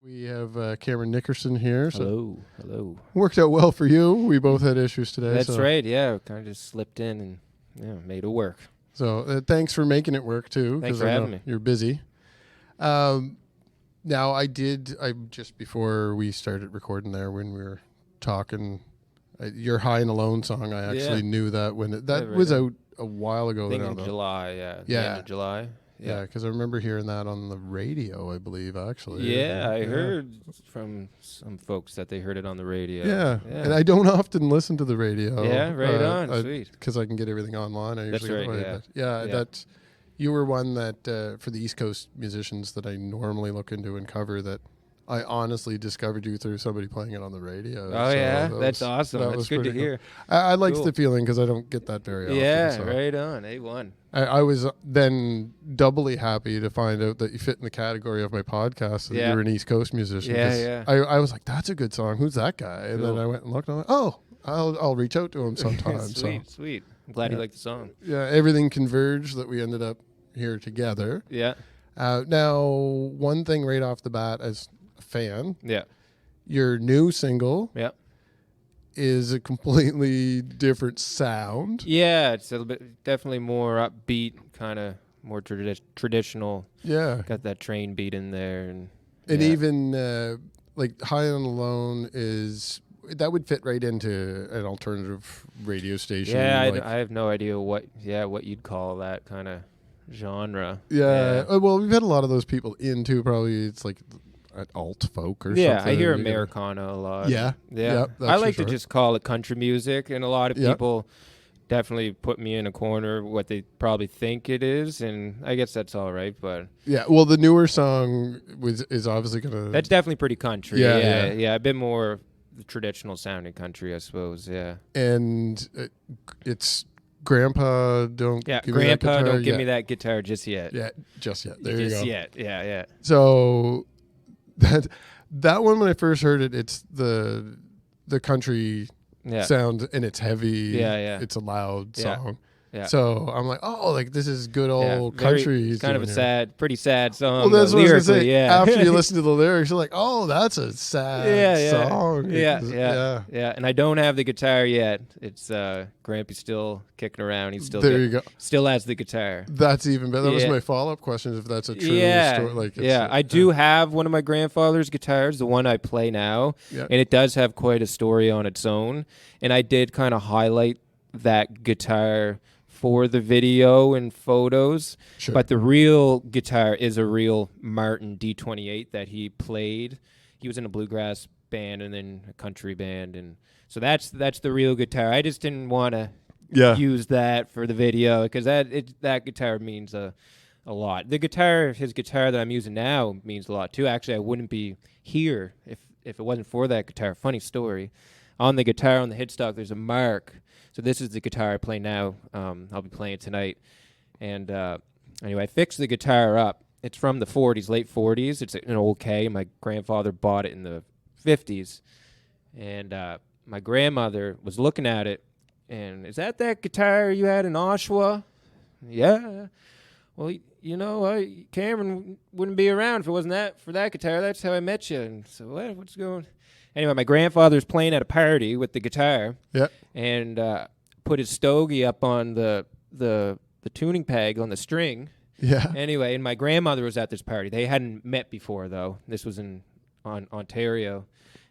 We have Cameron Nickerson here. Hello, hello. Worked out well for you. We both had issues today. That's right, yeah. Kind of just slipped in and made it work. So thanks for making it work, too. Thanks for having me. You're busy. Now, I just before we started recording there, when we were talking, your High and Alone song, I actually knew that when that was out a while ago. I think in July, yeah. The end of July. Yeah, because I remember hearing that on the radio, I believe, actually. Yeah, I heard from some folks that they heard it on the radio. Yeah, and I don't often listen to the radio. Yeah, right on, sweet. Because I can get everything online. That's right, yeah. That's, you were one that, for the East Coast musicians that I normally look into and cover, that I honestly discovered you through somebody playing it on the radio. Oh, so that's awesome. That's good to hear. I liked the feeling because I don't get that very often. Yeah, so. right on. A1. I was then doubly happy to find out that you fit in the category of my podcast, that you're an East Coast musician. Yeah. I was like, that's a good song. Who's that guy? And then I went and looked and I went, oh, I'll reach out to him sometime. Sweet. I'm glad you like the song. Yeah, everything converged that we ended up here together. Yeah. Now, one thing right off the bat as a fan. Yeah. Your new single. Yeah. Is a completely different sound. Yeah, it's a little bit definitely more upbeat, kind of more traditional. Yeah. Got that train beat in there. And even like High and Alone that would fit right into an alternative radio station. Yeah, I have no idea what you'd call that kind of genre. Yeah. Well, we've had a lot of those people in too. Probably it's like alt folk or something. Yeah, I hear Americana a lot. Yeah. I like to just call it country music, and a lot of people definitely put me in a corner what they probably think it is, and I guess that's all right. But yeah, well, the newer song is obviously gonna. That's definitely pretty country. Yeah, a bit more traditional sounding country, I suppose. Yeah, and it's Grandpa don't. Yeah, give Grandpa me that guitar don't give me that guitar just yet. Yeah, just yet. There you go. Just yet. Yeah. So. That one, when I first heard it, it's the country sound, and it's heavy. Yeah. It's a loud song. Yeah. So I'm like, oh, like this is good old country. It's kind of a pretty sad song. Well, that's what I was gonna say. Yeah. After you listen to the lyrics, you're like, oh, that's a sad song. Yeah. And I don't have the guitar yet. It's Grampy's still kicking around. He's still you go. Still has the guitar. That's even better. That was my follow-up question. If that's a true story, like I do have one of my grandfather's guitars, the one I play now, and it does have quite a story on its own. And I did kind of highlight that guitar for the video and photos, but the real guitar is a real Martin D28 that he played. He was in a bluegrass band and then a country band, and so that's the real guitar. I just didn't want to use that for the video because that guitar means a lot. His guitar that I'm using now means a lot too. Actually, I wouldn't be here if it wasn't for that guitar. Funny story. On the guitar on the headstock, there's a mark. So this is the guitar I play now. I'll be playing tonight. And anyway, I fixed the guitar up. It's from the 40s, late 40s. It's an old K. My grandfather bought it in the 50s. And my grandmother was looking at it. And, is that guitar you had in Oshawa? Yeah. Well, Cameron wouldn't be around if it wasn't for that guitar. That's how I met you. And so what's going on? Anyway, my grandfather's playing at a party with the guitar, and put his stogie up on the tuning peg on the string. Yeah. Anyway, and my grandmother was at this party. They hadn't met before, though. This was on Ontario,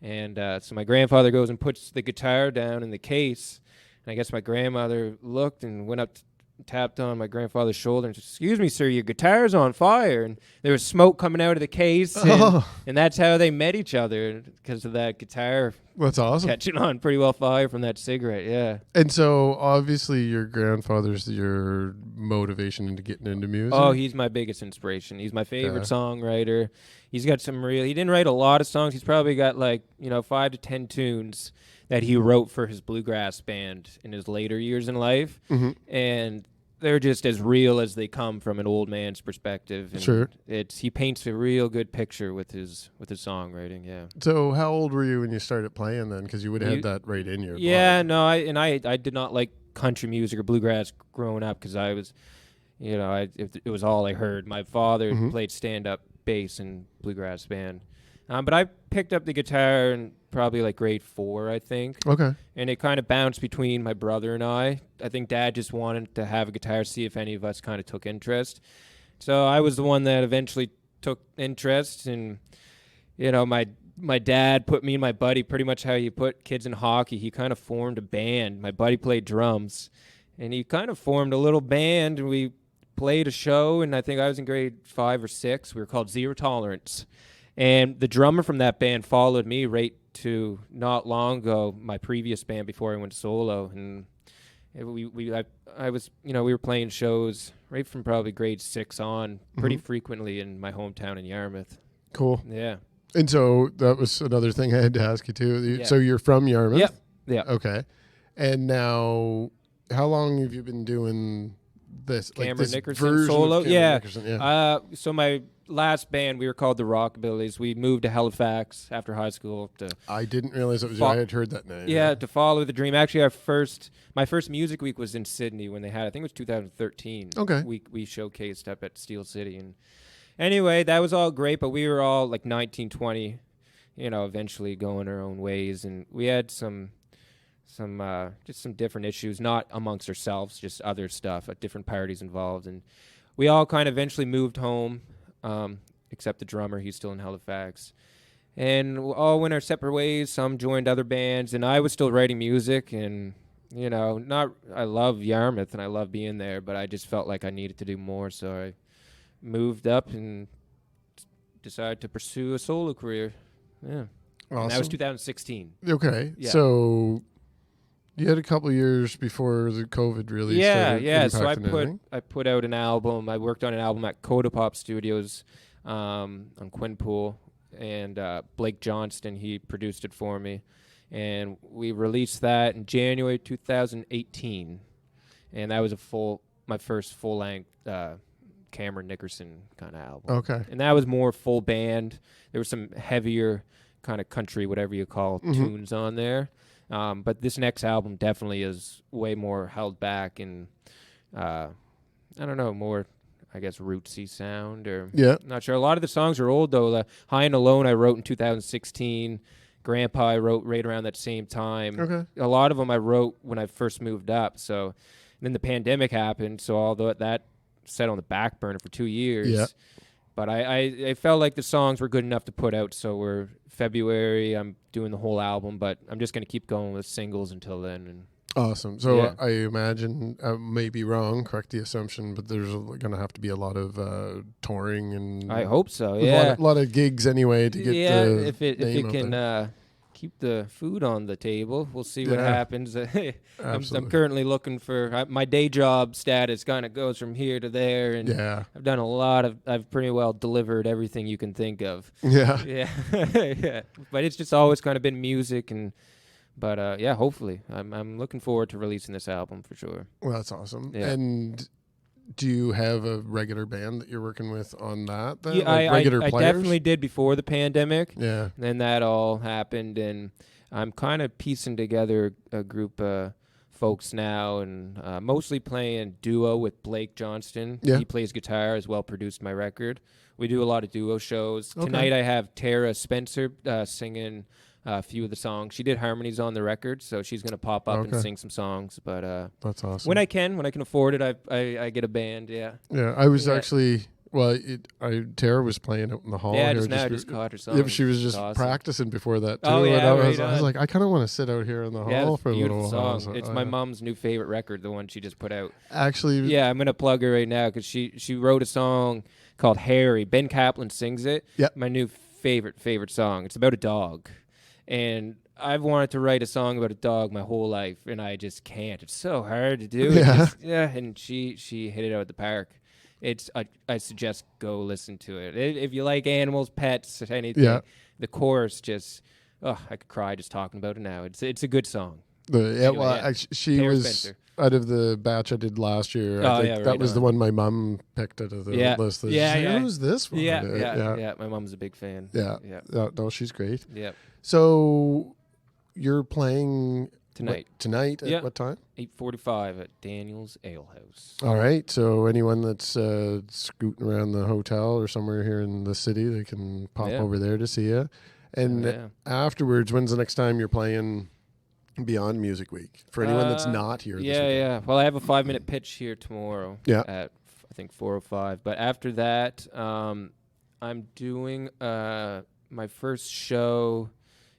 and so my grandfather goes and puts the guitar down in the case, and I guess my grandmother looked and went up. Tapped on my grandfather's shoulder and said, "Excuse me, sir, your guitar's on fire." And there was smoke coming out of the case, and that's how they met each other, because of that guitar. That's awesome. Catching on pretty well fire from that cigarette, yeah. And so, obviously, your grandfather's your motivation into getting into music? Oh, he's my biggest inspiration. He's my favorite songwriter. He's got he didn't write a lot of songs. He's probably got 5 to 10 tunes that he wrote for his bluegrass band in his later years in life. Mm-hmm. And they're just as real as they come from an old man's perspective. And he paints a real good picture with his songwriting. Yeah. So how old were you when you started playing then? Because you would have had that right in your body. No, I did not like country music or bluegrass growing up because I was, it was all I heard. My father played stand-up bass in bluegrass band. But I picked up the guitar in probably like grade 4, I think. Okay. And it kind of bounced between my brother and I. I think Dad just wanted to have a guitar, see if any of us kind of took interest. So I was the one that eventually took interest. And, my dad put me and my buddy pretty much how you put kids in hockey. He kind of formed a band. My buddy played drums. And he kind of formed a little band, and we played a show. And I think I was in grade 5 or 6. We were called Zero Tolerance. And the drummer from that band followed me right to not long ago my previous band before I went solo, and we were playing shows right from probably grade 6 on pretty frequently in my hometown in Yarmouth. Cool. Yeah. And so that was another thing I had to ask you too. So you're from Yarmouth? Yep. Yeah. Okay. And now, how long have you been doing this? Cameron Nickerson solo? Nickerson, yeah. So my last band, we were called the Rockabillys. We moved to Halifax after high school. I didn't realize it was you. I had heard that name. Yeah, to follow the dream. Actually, my first music week was in Sydney when they had, I think it was 2013. Okay. We showcased up at Steel City. And anyway, that was all great, but we were all like 19, 20, eventually going our own ways. And we had some different issues, not amongst ourselves, just other stuff, different parties involved. And we all kind of eventually moved home. Except the drummer, he's still in Halifax. And we all went our separate ways. Some joined other bands, and I was still writing music. And, I love Yarmouth, and I love being there, but I just felt like I needed to do more. So I moved up and decided to pursue a solo career. Yeah. Awesome. And that was 2016. Okay. Yeah. So you had a couple of years before the COVID really started. Yeah. So I put out an album. I worked on an album at Coda Pop Studios on Quinpool, and Blake Johnston, he produced it for me. And we released that in January 2018. And that was my first full-length Cameron Nickerson kind of album. Okay. And that was more full band. There was some heavier kind of country, whatever you call, tunes on there. But this next album definitely is way more held back and, I don't know, more, I guess, rootsy sound. Not sure. A lot of the songs are old, though. High and Alone I wrote in 2016. Grandpa I wrote right around that same time. Okay. A lot of them I wrote when I first moved up. So then the pandemic happened, so although that sat on the back burner for 2 years. But I felt like the songs were good enough to put out, so we're February. I'm doing the whole album, but I'm just going to keep going with singles until then. And awesome. So I imagine, I may be wrong, correct the assumption, but there's going to have to be a lot of touring and I hope so. Yeah, a lot of gigs anyway to get the if it can keep the food on the table. We'll see what happens. I'm currently looking for my day job status. Kind of goes from here to there, and I've done I've pretty well delivered everything you can think of. Yeah. But it's just always kind of been music, but hopefully I'm looking forward to releasing this album for sure. Well, that's awesome. Yeah. And do you have a regular band that you're working with on that? Then? Yeah, I definitely did before the pandemic. Yeah. And then that all happened, and I'm kind of piecing together a group of folks now, and mostly playing duo with Blake Johnston. Yeah. He plays guitar as well, produced my record. We do a lot of duo shows. Okay. Tonight I have Tara Spencer singing a few of the songs. She did harmonies on the record, so she's going to pop up and sing some songs. But that's awesome. When I can afford it, I get a band. Yeah. Yeah, I was actually. Well, Tara was playing out in the hall. Yeah, here just caught her song. Yeah, she was just practicing before that too. Oh yeah, I was like, I kind of want to sit out here in the hall for a little while. Song. It's my mom's new favorite record, the one she just put out. Actually, yeah, I'm gonna plug her right now because she wrote a song called Harry. Ben Kaplan sings it. Yeah, my new favorite song. It's about a dog. And I've wanted to write a song about a dog my whole life, and I just can't. It's so hard to do. And she hit it out at the park. I suggest go listen to it. If you like animals, pets, anything, the chorus just, I could cry just talking about it now. It's a good song. She was Spencer. Out of the batch I did last year. I think that was the one my mom picked out of the list. Who's this one? Yeah. My mom's a big fan. Yeah. No, she's great. Yeah. So you're playing Tonight. Tonight at what time? 8:45 at Daniel's Ale House. All right. So anyone that's scooting around the hotel or somewhere here in the city, they can pop over there to see you. And afterwards, when's the next time you're playing Beyond Music Week? For anyone that's not here this weekend. Yeah. Well, I have a 5-minute pitch here tomorrow at, I think, 4:05. But after that, I'm doing my first show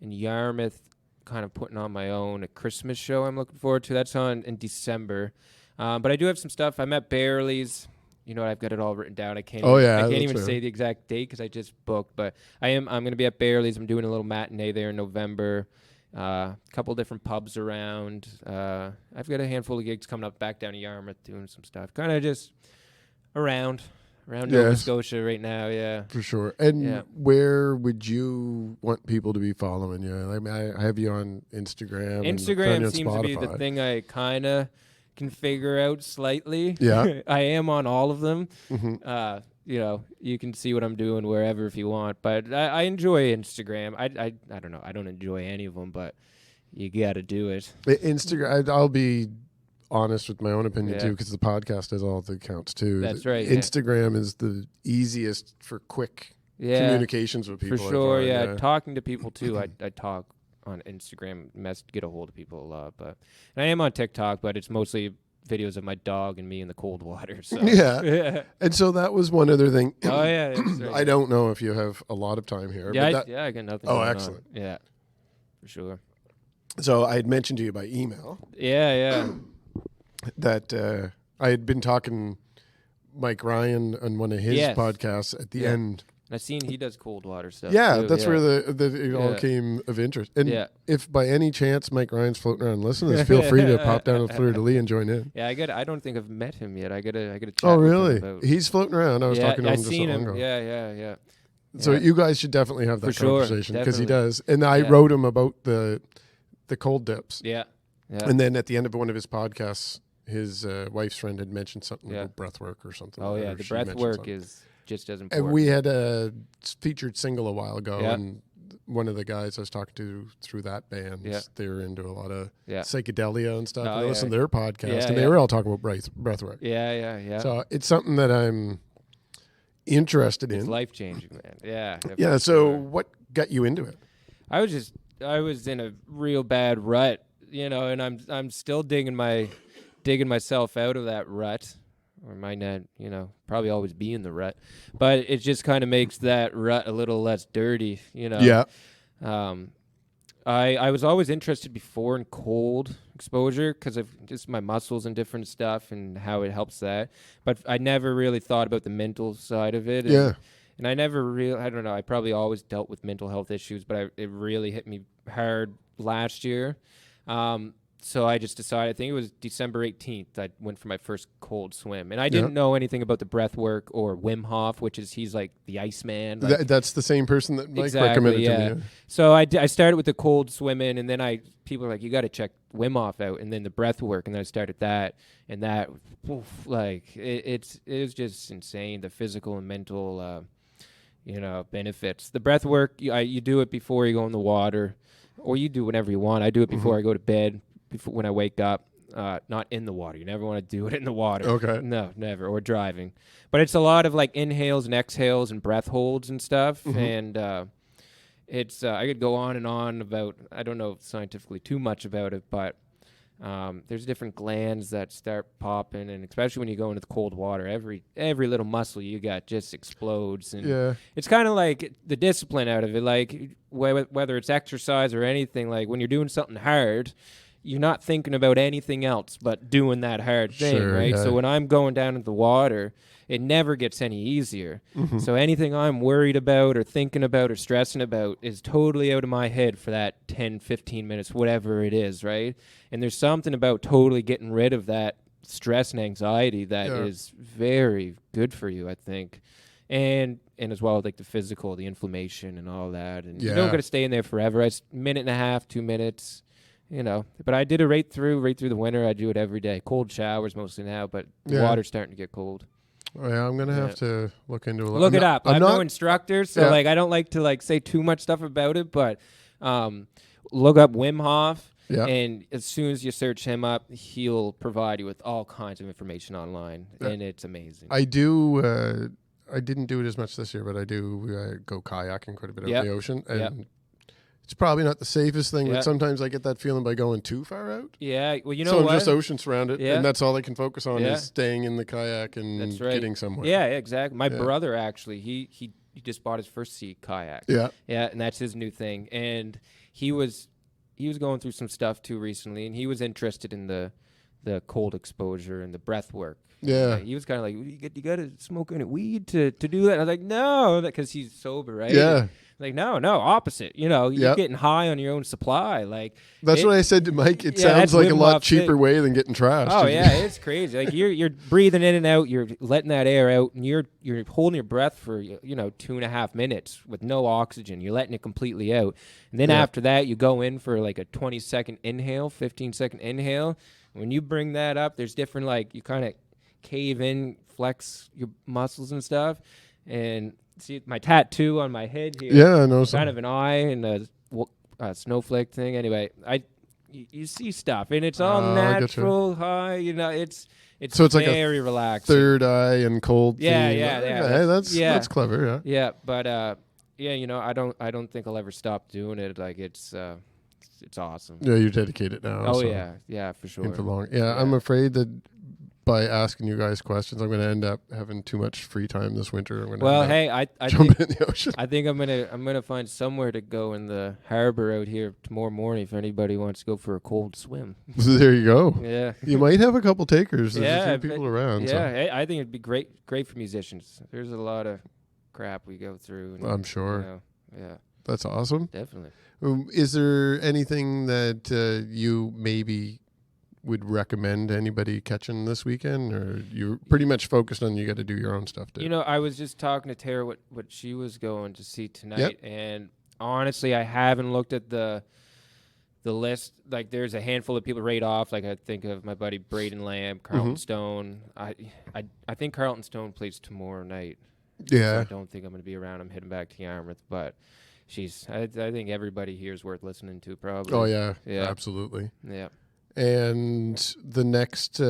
in Yarmouth, kind of putting on my own, a Christmas show I'm looking forward to. That's on in December. But I do have some stuff. I'm at Barely's. You know what? I've got it all written down. I can't even say the exact date because I just booked. But I'm going to be at Barely's. I'm doing a little matinee there in November. A couple different pubs around. I've got a handful of gigs coming up back down to Yarmouth doing some stuff. Kind of just around Nova Scotia right now, For sure. And where would you want people to be following you? I mean, I have you on Instagram. Instagram seems to be the thing I kind of can figure out slightly. Yeah. I am on all of them. Mm-hmm. You can see what I'm doing wherever if you want. But I enjoy Instagram. I don't know. I don't enjoy any of them, but you got to do it. Instagram, I'll be honest with my own opinion too, because the podcast has all the accounts too. That's right. Instagram is the easiest for quick communications with people. For sure, talking to people too. I talk on Instagram, get a hold of people a lot, and I am on TikTok, but it's mostly videos of my dog and me in the cold water. So. Yeah. And so that was one other thing. Oh yeah. Right. I don't know if you have a lot of time here. Yeah, I got nothing. Oh, excellent. On. Yeah, for sure. So I had mentioned to you by email. Yeah. That I had been talking Mike Ryan on one of his podcasts at the end. I've seen he does cold water stuff. Yeah, too. That's where it all came of interest. And if by any chance Mike Ryan's floating around listening, feel free to pop down to Fleur de Lis and join in. Yeah, I don't think I've met him yet. I gotta chat. Oh, really? With him about. He's floating around. I was talking to him just so long ago. Yeah. So you guys should definitely have that conversation because he does. And I wrote him about the cold dips. Yeah. And then at the end of one of his podcasts, his wife's friend had mentioned something about breath work or something. Oh, yeah. The breath work is just as important. And we had a featured single a while ago, and one of the guys I was talking to through that band, they were into a lot of psychedelia and stuff. And I listened to their podcast, and they were all talking about breath work. Yeah. So it's something that I'm interested in. It's life-changing, man. Yeah. Yeah, so what got you into it? I was in a real bad rut, and I'm still digging myself out of that rut, or might not, probably always be in the rut, but it just kind of makes that rut a little less dirty, Yeah. I was always interested before in cold exposure because of just my muscles and different stuff and how it helps that, but I never really thought about the mental side of it. And I never really, I don't know, I probably always dealt with mental health issues, but it really hit me hard last year. So I just decided, I think it was December 18th, I went for my first cold swim. And I didn't know anything about the breath work or Wim Hof, he's like the Iceman. Like, that's the same person that Mike recommended to me. Yeah. So I started with the cold swimming, and then people were like, you got to check Wim Hof out, and then the breath work, and then I started that, and that, it was just insane, the physical and mental, benefits. The breath work, you do it before you go in the water, or you do whenever you want. I do it before I go to bed, before when I wake up, not in the water. You never want to do it in the water. Okay. No, never. Or driving. But it's a lot of like inhales and exhales and breath holds and stuff. And it's I could go on and on about, I don't know scientifically too much about it, but there's different glands that start popping, and especially when you go into the cold water, every little muscle you got just explodes. And it's kind of like the discipline out of it, like whether it's exercise or anything, like when you're doing something hard, you're not thinking about anything else but doing that hard thing, right? Yeah. So when I'm going down into the water, it never gets any easier. So anything I'm worried about or thinking about or stressing about is totally out of my head for that 10, 15 minutes, whatever it is, right? And there's something about totally getting rid of that stress and anxiety that is very good for you, I think. And as well, like the physical, the inflammation and all that. And you don't got to stay in there forever. It's a minute and a half, 2 minutes. But I did it right through the winter. I do it every day. Cold showers mostly now, but the water's starting to get cold. Oh, yeah, I'm gonna have to look into it. Look it up. I'm no instructor, so I don't like to say too much stuff about it. But look up Wim Hof. Yeah. And as soon as you search him up, he'll provide you with all kinds of information online, and it's amazing. I do. I didn't do it as much this year, but I do go kayaking quite a bit out in the ocean, and it's probably not the safest thing, but sometimes I get that feeling by going too far out. Yeah, well, you know so what? I'm just ocean surrounded, and that's all I can focus on is staying in the kayak and getting somewhere. Yeah, exactly. My brother, actually, he just bought his first sea kayak. Yeah. Yeah, and that's his new thing. And he was going through some stuff, too, recently, and he was interested in the cold exposure and the breath work. Yeah. He was kind of like, you got to smoke any weed to do that? And I was like, no, because he's sober, right? Yeah. And like, no, opposite. You know, you're getting high on your own supply. Like that's what I said to Mike. It sounds like a lot cheaper way than getting trashed. Oh yeah, it's crazy. Like you're breathing in and out. You're letting that air out, and you're holding your breath for 2.5 minutes with no oxygen. You're letting it completely out, and then after that, you go in for like a 20-second inhale, 15-second inhale. When you bring that up, there's different you kind of cave in, flex your muscles and stuff, and see my tattoo on my head here. Yeah, I know. Kind of an eye and a snowflake thing. Anyway, you see stuff, and it's all natural, high. It's so it's very like a relaxing. Third eye and cold. Yeah, theme. yeah. That's clever. Yeah. Yeah, but I don't think I'll ever stop doing it. Like it's awesome. Yeah, you're dedicated now. Oh yeah, for sure. For long. Yeah, I'm afraid that by asking you guys questions, I'm going to end up having too much free time this winter. I jump in the ocean. I think I'm gonna find somewhere to go in the harbor out here tomorrow morning if anybody wants to go for a cold swim. So there you go. Yeah, you might have a couple takers. There's a few people around. Yeah, so. I think it'd be great for musicians. There's a lot of crap we go through. And, I'm sure. Yeah, that's awesome. Definitely. Is there anything that you maybe would recommend anybody catching this weekend, or you're pretty much focused on you got to do your own stuff too? I was just talking to Tara what she was going to see tonight, and honestly, I haven't looked at the list. Like, there's a handful of people right off. Like, I think of my buddy Braden Lamb, Carlton Stone. I think Carlton Stone plays tomorrow night. Yeah, so I don't think I'm going to be around. I'm heading back to Yarmouth, but I think everybody here is worth listening to. Probably. Oh yeah, absolutely. Yeah. And the next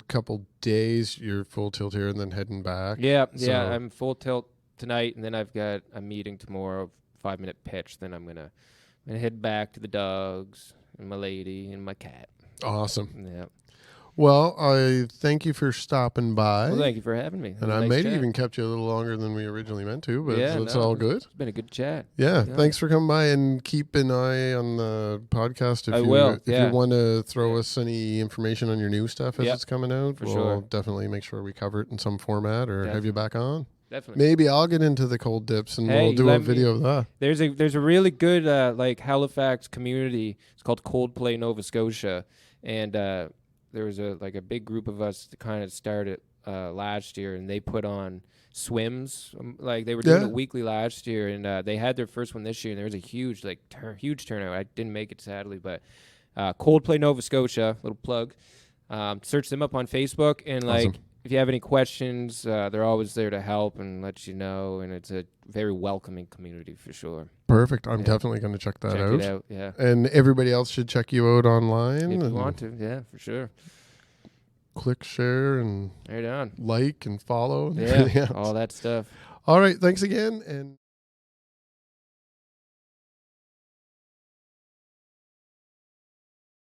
couple days, you're full tilt here and then heading back. Yeah, I'm full tilt tonight, and then I've got a meeting tomorrow, 5-minute pitch. Then I'm gonna head back to the dogs and my lady and my cat. Awesome. Yeah. Well, I thank you for stopping by. Well, thank you for having me. And I may have even kept you a little longer than we originally meant to, but it's all good. It's been a good chat. Yeah, thanks for coming by, and keep an eye on the podcast if you want to throw us any information on your new stuff as it's coming out. We'll definitely make sure we cover it in some format or have you back on. Definitely. Maybe I'll get into the cold dips and we'll do a video of that. There's a really good Halifax community. It's called Coldplay Nova Scotia, and there was a big group of us that kind of started last year, and they put on swims. They were doing it weekly last year, and they had their first one this year, and there was a huge huge turnout. I didn't make it, sadly, but Coldplay Nova Scotia, little plug. Search them up on Facebook, and awesome. If you have any questions, they're always there to help and let you know, and it's a very welcoming community for sure. Perfect. I'm definitely going to check that out. Check it out, yeah. And everybody else should check you out online. If you want to, yeah, for sure. Click, share, and right on. like and follow. And all that stuff. All right. Thanks again. And